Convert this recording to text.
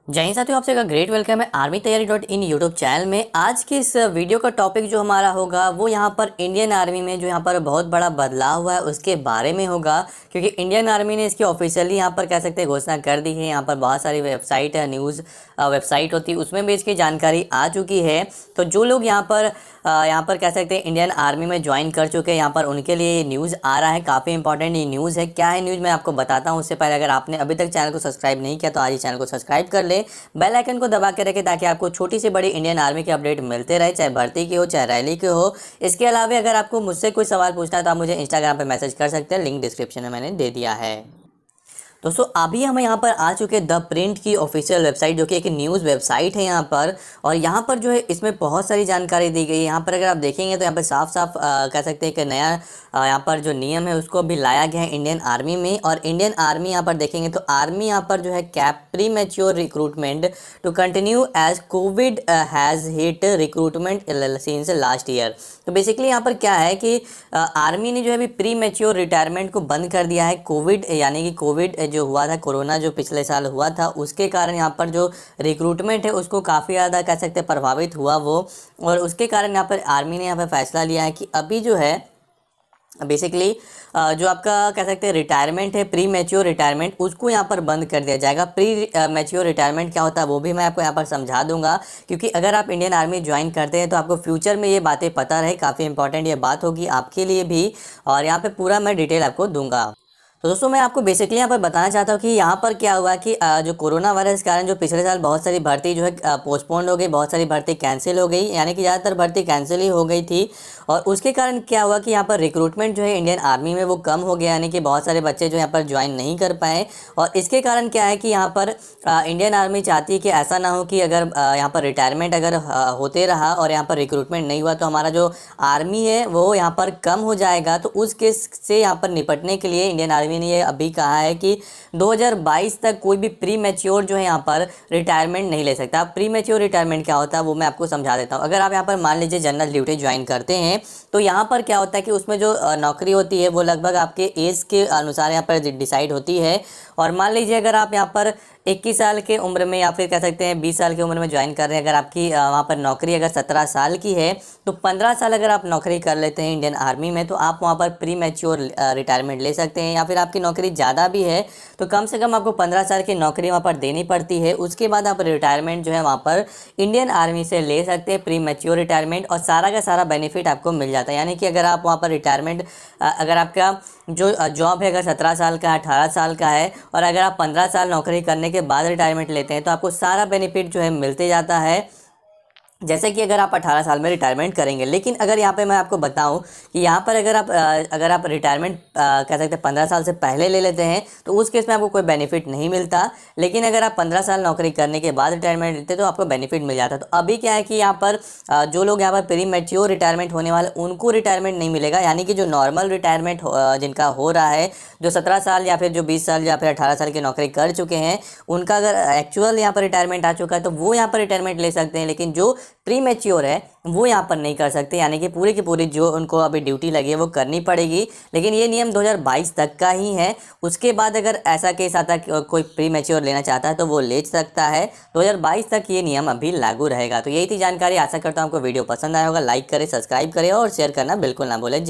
जय हिंद साथियों, आप सबका ग्रेट वेलकम है आर्मी तैयारी .in यूट्यूब चैनल में। आज के इस वीडियो का टॉपिक जो हमारा होगा वो यहाँ पर इंडियन आर्मी में जो यहाँ पर बहुत बड़ा बदलाव हुआ है उसके बारे में होगा, क्योंकि इंडियन आर्मी ने इसकी ऑफिशियली यहाँ पर कह सकते हैं घोषणा कर दी है। यहाँ पर बहुत सारी वेबसाइट है, न्यूज़ वेबसाइट होती है, उसमें भी इसकी जानकारी आ चुकी है। तो जो लोग यहाँ पर कह सकते हैं इंडियन आर्मी में ज्वाइन कर चुके हैं, यहाँ पर उनके लिए ये न्यूज़ आ रहा है। काफ़ी इंपॉर्टेंट ये न्यूज़ है। क्या है न्यूज़, मैं आपको बताता हूँ। उससे पहले अगर आपने अभी तक चैनल को सब्सक्राइब नहीं किया तो आज ही चैनल को सब्सक्राइब कर ले, बेल आइकन को दबा के रखें ताकि आपको छोटी से बड़ी इंडियन आर्मी के अपडेट मिलते रहे, चाहे भर्ती की हो चाहे रैली की हो। इसके अलावा अगर आपको मुझसे कोई सवाल पूछना है तो आप मुझे इंस्टाग्राम पर मैसेज कर सकते हैं, लिंक डिस्क्रिप्शन में मैंने दे दिया है। दोस्तों अभी हम यहाँ पर आ चुके हैं द प्रिंट की ऑफिशियल वेबसाइट, जो कि एक न्यूज़ वेबसाइट है यहाँ पर। और यहाँ पर जो है इसमें बहुत सारी जानकारी दी गई है। यहाँ पर अगर आप देखेंगे तो यहाँ पर साफ साफ कह सकते हैं कि नया यहाँ पर जो नियम है उसको भी लाया गया है इंडियन आर्मी में। और इंडियन आर्मी यहाँ पर देखेंगे तो आर्मी यहाँ पर जो है cap premature recruitment to continue as COVID has hit recruitment since last year. तो बेसिकली यहाँ पर क्या है कि आर्मी ने जो है अभी प्री मैच्योर रिटायरमेंट को बंद कर दिया है। कोविड यानी कि कोविड जो हुआ था, कोरोना जो पिछले साल हुआ था, उसके कारण यहाँ पर जो रिक्रूटमेंट है उसको काफ़ी ज़्यादा कह सकते हैं प्रभावित हुआ वो। और उसके कारण यहाँ पर आर्मी ने यहाँ पर फैसला लिया है कि अभी जो है बेसिकली जो आपका कह सकते हैं रिटायरमेंट है, प्री मैच्योर रिटायरमेंट, उसको यहाँ पर बंद कर दिया जाएगा। प्री मैच्योर रिटायरमेंट क्या होता है वो भी मैं आपको यहाँ पर समझा दूंगा, क्योंकि अगर आप इंडियन आर्मी ज्वाइन करते हैं तो आपको फ्यूचर में ये बातें पता रहे। काफ़ी इंपॉर्टेंट ये बात होगी आपके लिए भी, और यहाँ पर पूरा मैं डिटेल आपको दूंगा। तो दोस्तों मैं आपको बेसिकली यहाँ पर बताना चाहता हूँ कि यहाँ पर क्या हुआ कि जो कोरोना वायरस के कारण जो पिछले साल बहुत सारी भर्ती जो है पोस्टपोन्ड हो गई, बहुत सारी भर्ती कैंसिल हो गई, यानी कि ज़्यादातर भर्ती कैंसिल ही हो गई थी। और उसके कारण क्या हुआ कि यहाँ पर रिक्रूटमेंट जो है इंडियन आर्मी में वो कम हो गया, यानी कि बहुत सारे बच्चे जो यहाँ पर ज्वाइन नहीं कर पाए। और इसके कारण क्या है कि यहाँ पर इंडियन आर्मी चाहती है कि ऐसा ना हो कि अगर यहाँ पर रिटायरमेंट अगर होते रहा और यहाँ पर रिक्रूटमेंट नहीं हुआ तो हमारा जो आर्मी है वो यहाँ पर कम हो जाएगा। तो उस केस से यहाँ पर निपटने के लिए इंडियन आर्मी ने ये अभी कहा है कि 2022 तक कोई भी प्री मैच्योर जो है यहाँ पर रिटायरमेंट नहीं ले सकता। प्री मैच्योर रिटायरमेंट क्या होता है वो मैं आपको समझा देता हूँ। अगर आप यहाँ पर मान लीजिए जनरल ड्यूटी ज्वाइन करते हैं तो यहाँ पर क्या होता है कि उसमें जो नौकरी होती है वो लगभग आपके एज के अनुसार यहाँ पर डिसाइड होती है। और मान लीजिए अगर आप यहाँ पर 21 साल के उम्र में या फिर कह सकते हैं 20 साल की उम्र में ज्वाइन कर रहे हैं, अगर आपकी वहाँ पर नौकरी अगर 17 साल की है तो 15 साल अगर आप नौकरी कर लेते हैं इंडियन आर्मी में तो आप वहाँ पर प्री मैच्योर रिटायरमेंट ले सकते हैं। या फिर आपकी नौकरी ज़्यादा भी है तो कम से कम आपको 15 साल की नौकरी वहाँ पर देनी पड़ती है। उसके बाद आप रिटायरमेंट जो है वहाँ पर इंडियन आर्मी से ले सकते हैं, प्री मैच्योर रिटायरमेंट, और सारा का सारा बेनिफिट आपको मिल जाता है। यानी कि अगर आप वहाँ पर रिटायरमेंट अगर आपका जो जॉब है अगर 17 साल का 18 साल का है और अगर आप 15 साल नौकरी करने के बाद रिटायरमेंट लेते हैं तो आपको सारा बेनिफिट जो है मिलते जाता है, जैसे कि अगर आप 18 साल में रिटायरमेंट करेंगे। लेकिन अगर यहाँ पे मैं आपको बताऊं कि यहाँ पर अगर आप रिटायरमेंट कह सकते हैं 15 साल से पहले ले लेते हैं तो उस केस में आपको कोई बेनिफिट नहीं मिलता। लेकिन अगर आप 15 साल नौकरी करने के बाद रिटायरमेंट लेते हैं तो आपको बेनिफिट मिल जाता है। तो अभी क्या है कि यहाँ पर जो लोग यहाँ पर प्री मैच्योर रिटायरमेंट होने वाले उनको रिटायरमेंट नहीं मिलेगा, यानी कि जो नॉर्मल रिटायरमेंट जिनका हो रहा है, जो 17 साल या फिर जो 20 साल या फिर 18 साल की नौकरी कर चुके हैं, उनका अगर एक्चुअल यहाँ पर रिटायरमेंट आ चुका है तो वो यहाँ पर रिटायरमेंट ले सकते हैं। लेकिन जो प्री मैच्योर है वो यहाँ पर नहीं कर सकते, यानी कि पूरी की पूरी जो उनको अभी ड्यूटी लगी है वो करनी पड़ेगी। लेकिन ये नियम 2022 तक का ही है। उसके बाद अगर ऐसा केस आता है कोई प्री मैच्योर लेना चाहता है तो वो ले सकता है। 2022 तक ये नियम अभी लागू रहेगा। तो यही थी जानकारी। आशा करता हूँ आपको वीडियो पसंद आया होगा। लाइक करें, सब्सक्राइब करें और शेयर करना बिल्कुल ना भूलें।